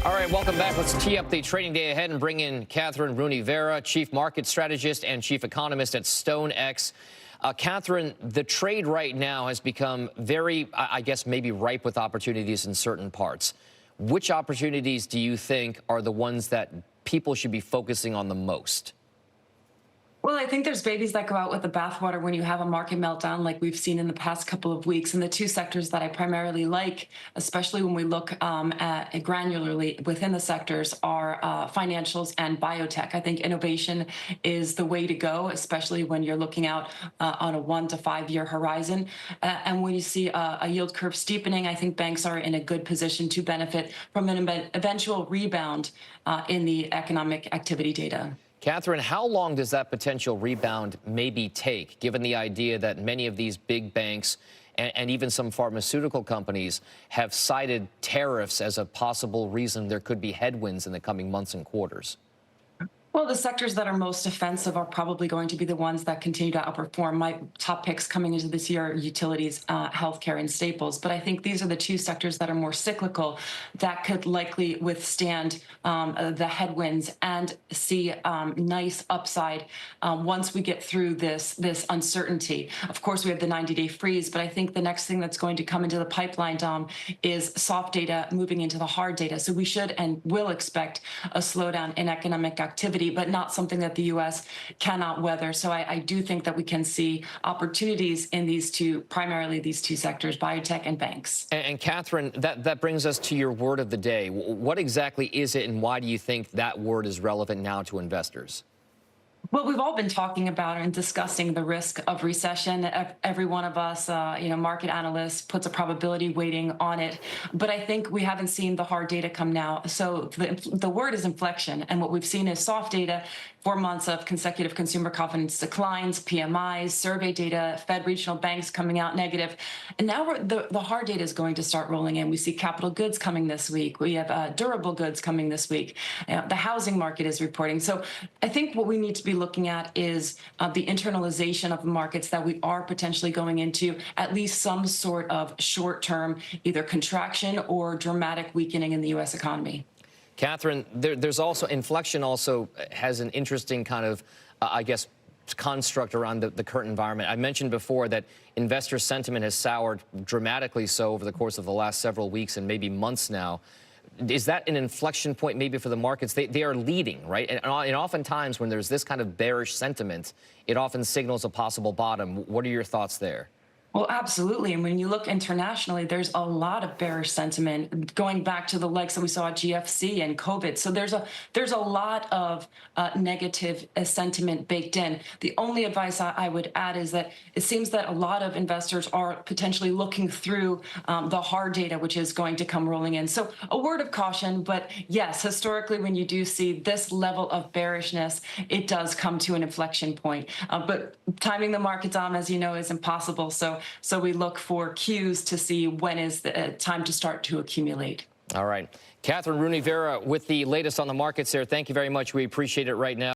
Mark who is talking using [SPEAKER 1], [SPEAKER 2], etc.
[SPEAKER 1] All right, welcome back. Let's tee up the trading day ahead and bring in Kathryn Rooney Vera, Chief Market Strategist and Chief Economist at StoneX. Kathryn, the trade right now has become very, I guess, maybe ripe with opportunities in certain parts. Which opportunities do you think are the ones that people should be focusing on the most?
[SPEAKER 2] Well, I think there's babies that go out with the bathwater when you have a market meltdown like we've seen in the past couple of weeks. And the two sectors that I primarily like, especially when we look at granularly within the sectors, are financials and biotech. I think innovation is the way to go, especially when you're looking out on a 1 to 5 year horizon. And when you see a yield curve steepening, I think banks are in a good position to benefit from an eventual rebound in the economic activity data.
[SPEAKER 1] Kathryn, how long does that potential rebound maybe take, given the idea that many of these big banks and even some pharmaceutical companies have cited tariffs as a possible reason there could be headwinds in the coming months and quarters?
[SPEAKER 2] Well, the sectors that are most defensive are probably going to be the ones that continue to outperform. My top picks coming into this year are utilities, healthcare, and staples. But I think these are the two sectors that are more cyclical that could likely withstand the headwinds and see nice upside once we get through this uncertainty. Of course, we have the 90-day freeze, but I think the next thing that's going to come into the pipeline, Dom, is soft data moving into the hard data. So we should and will expect a slowdown in economic activity, but not something that the U.S. cannot weather. So I do think that we can see opportunities in these two, primarily these two sectors, biotech and banks.
[SPEAKER 1] And Kathryn, that brings us to your word of the day. What exactly is it, and why do you think that word is relevant now to investors?
[SPEAKER 2] Well, we've all been talking about and discussing the risk of recession. Every one of us, market analysts, puts a probability weighting on it. But I think we haven't seen the hard data come now. So the word is inflection. And what we've seen is soft data, 4 months of consecutive consumer confidence declines, PMIs, survey data, Fed regional banks coming out negative. And now the hard data is going to start rolling in. We see capital goods coming this week. We have durable goods coming this week. The housing market is reporting. So I think what we need to be looking at is the internalization of the markets, that we are potentially going into at least some sort of short-term either contraction or dramatic weakening in the U.S. economy.
[SPEAKER 1] Kathryn, there's also inflection also has an interesting kind of, I guess, construct around the current environment. I mentioned before that investor sentiment has soured dramatically so over the course of the last several weeks and maybe months now. Is that an inflection point maybe for the markets? They are leading, right? And oftentimes when there's this kind of bearish sentiment, it often signals a possible bottom. What are your thoughts there?
[SPEAKER 2] Well, absolutely. And when you look internationally, there's a lot of bearish sentiment going back to the likes that we saw at GFC and COVID. So there's a lot of negative sentiment baked in. The only advice I would add is that it seems that a lot of investors are potentially looking through the hard data, which is going to come rolling in. So a word of caution, but yes, historically, when you do see this level of bearishness, it does come to an inflection point. But timing the market, Dom, as you know, is impossible. So we look for cues to see when is the time to start to accumulate.
[SPEAKER 1] All right. Kathryn Rooney Vera with the latest on the markets there. Thank you very much. We appreciate it right now.